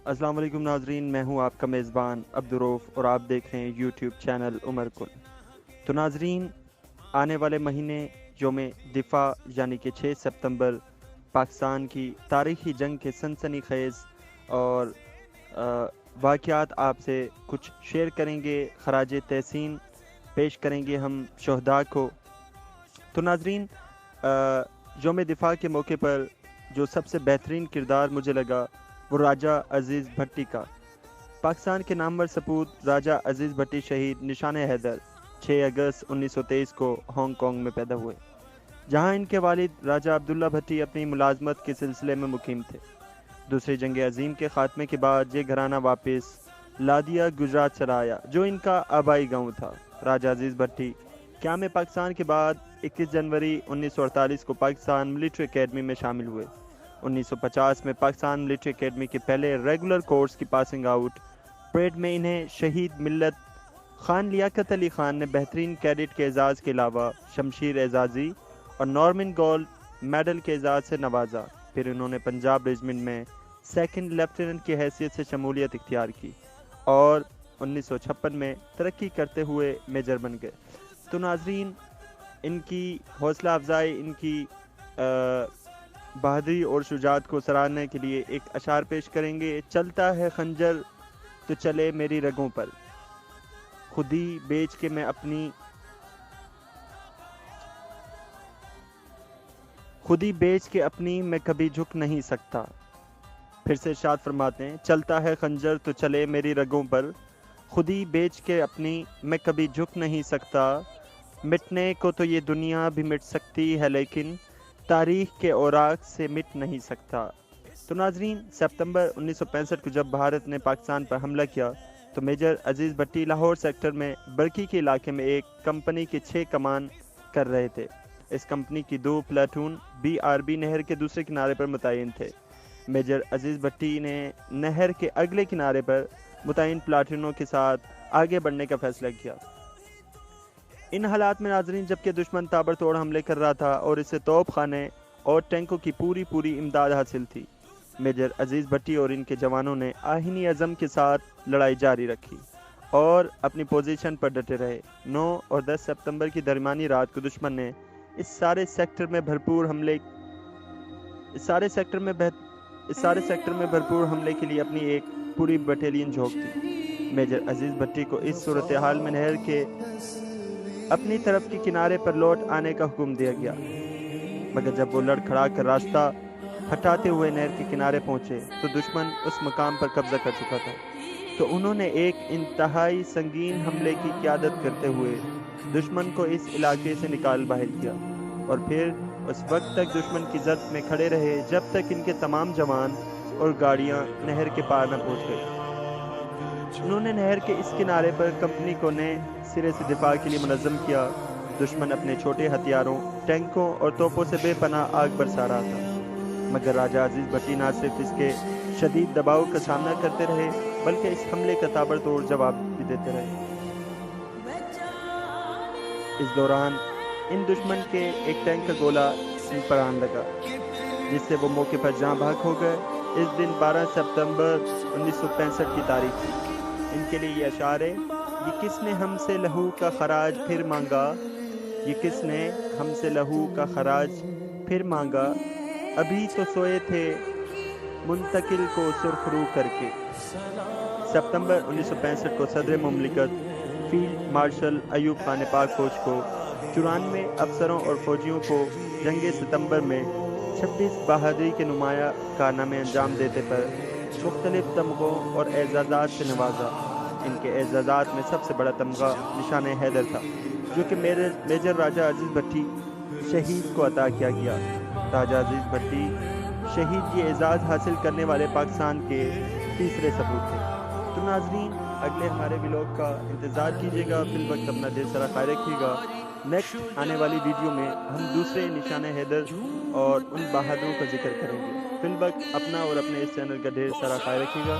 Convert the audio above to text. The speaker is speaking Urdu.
السلام علیکم ناظرین، میں ہوں آپ کا میزبان عبدالروف اور آپ دیکھ رہے ہیں یوٹیوب چینل عمر کن۔ تو ناظرین، آنے والے مہینے یوم دفاع یعنی کہ 6 ستمبر پاکستان کی تاریخی جنگ کے سنسنی خیز اور واقعات آپ سے کچھ شیئر کریں گے، خراج تحسین پیش کریں گے ہم شہداء کو۔ تو ناظرین، یوم دفاع کے موقع پر جو سب سے بہترین کردار مجھے لگا وہ راجہ عزیز بھٹی کا۔ پاکستان کے نامور سپوت راجہ عزیز بھٹی شہید نشان حیدر 6 اگست 1923 کو ہانگ کانگ میں پیدا ہوئے، جہاں ان کے والد راجہ عبداللہ بھٹی اپنی ملازمت کے سلسلے میں مقیم تھے۔ دوسری جنگ عظیم کے خاتمے کے بعد یہ گھرانہ واپس لادیا گجرات چلا آیا، جو ان کا آبائی گاؤں تھا۔ راجہ عزیز بھٹی قیام پاکستان کے بعد 21 جنوری 1948 کو پاکستان ملٹری اکیڈمی میں شامل ہوئے۔ 1950 میں پاکستان ملٹری اکیڈمی کے پہلے ریگولر کورس کی پاسنگ آؤٹ پریڈ میں انہیں شہید ملت خان لیاقت علی خان نے بہترین کیڈٹ کے اعزاز کے علاوہ شمشیر اعزازی اور نارمن گولڈ میڈل کے اعزاز سے نوازا۔ پھر انہوں نے پنجاب ریجمنٹ میں سیکنڈ لیفٹیننٹ کی حیثیت سے شمولیت اختیار کی اور 1956 میں ترقی کرتے ہوئے میجر بن گئے۔ تو ناظرین، ان کی حوصلہ افزائی، ان کی بہادری اور شجاعت کو سراہنے کے لیے ایک اشعار پیش کریں گے۔ چلتا ہے خنجر تو چلے میری رگوں پر، خودی بیچ کے اپنی میں کبھی جھک نہیں سکتا۔ پھر سے ارشاد فرماتے ہیں، چلتا ہے خنجر تو چلے میری رگوں پر، خودی بیچ کے اپنی میں کبھی جھک نہیں سکتا۔ مٹنے کو تو یہ دنیا بھی مٹ سکتی ہے، لیکن تاریخ کے اوراق سے مٹ نہیں سکتا۔ تو ناظرین، ستمبر 1965 کو جب بھارت نے پاکستان پر حملہ کیا تو میجر عزیز بھٹی لاہور سیکٹر میں برکی کے علاقے میں ایک کمپنی کے 6 کمان کر رہے تھے۔ اس کمپنی کی 2 پلاٹون BRB نہر کے دوسرے کنارے پر متعین تھے۔ میجر عزیز بھٹی نے نہر کے اگلے کنارے پر متعین پلاٹونوں کے ساتھ آگے بڑھنے کا فیصلہ کیا۔ ان حالات میں ناظرین، جبکہ دشمن تابڑتوڑ حملے کر رہا تھا اور اسے توپ خانے اور ٹینکوں کی پوری امداد حاصل تھی، میجر عزیز بھٹی اور ان کے جوانوں نے آہنی عزم کے ساتھ لڑائی جاری رکھی اور اپنی پوزیشن پر ڈٹے رہے۔ 9 اور 10 ستمبر کی درمیانی رات کو دشمن نے اس سارے سیکٹر میں بھرپور حملے کے لیے اپنی ایک پوری بٹالین جھونک دی۔ میجر عزیز بھٹی کو اس صورتحال میں نہر کے اپنی طرف کے کنارے پر لوٹ آنے کا حکم دیا گیا، مگر جب وہ لڑکھڑا کر راستہ ہٹاتے ہوئے نہر کے کنارے پہنچے تو دشمن اس مقام پر قبضہ کر چکا تھا۔ تو انہوں نے ایک انتہائی سنگین حملے کی قیادت کرتے ہوئے دشمن کو اس علاقے سے نکال باہر کیا، اور پھر اس وقت تک دشمن کی زد میں کھڑے رہے جب تک ان کے تمام جوان اور گاڑیاں نہر کے پار نہ پہنچ گئی۔ انہوں نے نہر کے اس کنارے پر کمپنی کو نئے سرے سے دفاع کے لیے منظم کیا۔ دشمن اپنے چھوٹے ہتھیاروں، ٹینکوں اور توپوں سے بے پناہ آگ برسا رہا تھا، مگر راجہ عزیز بھٹی نہ صرف اس کے شدید دباؤ کا سامنا کرتے رہے بلکہ اس حملے کا تابڑتوڑ جواب بھی دیتے رہے۔ اس دوران ان دشمن کے ایک ٹینک کا گولہ ان پر آن لگا، جس سے وہ موقع پر جاں بحق ہو گئے۔ اس دن 12 ستمبر 1965 کی تاریخ تھی۔ ان کے لیے یہ اشعار ہے، یہ کس نے ہم سے لہو کا خراج پھر مانگا، یہ کس نے ہم سے لہو کا خراج پھر مانگا، ابھی تو سوئے تھے منتقل کو سرخ رو کر کے۔ ستمبر 1965 کو صدر مملکت فیلڈ مارشل ایوب خان پاک فوج کو 94 افسروں اور فوجیوں کو جنگ ستمبر میں 26 بہادری کے نمایاں کارنامے انجام دیتے پر مختلف تمغوں اور اعزازات سے نوازا۔ ان کے اعزازات میں سب سے بڑا تمغہ نشان حیدر تھا، جو کہ میجر راجہ عزیز بھٹی شہید کو عطا کیا گیا۔ راجہ عزیز بھٹی شہید یہ اعزاز حاصل کرنے والے پاکستان کے تیسرے سپوت تھے۔ تو ناظرین، اگلے ہمارے ولاگ کا انتظار کیجیے گا۔ فی الوقت اپنا ڈھیر سارا خیال رکھیے گا۔ نیکسٹ آنے والی ویڈیو میں ہم دوسرے نشان حیدر اور ان بہادروں کا ذکر کریں گے۔ فی الوقت اپنا اور اپنے اس چینل کا ڈھیر سارا خیال رکھیے گا۔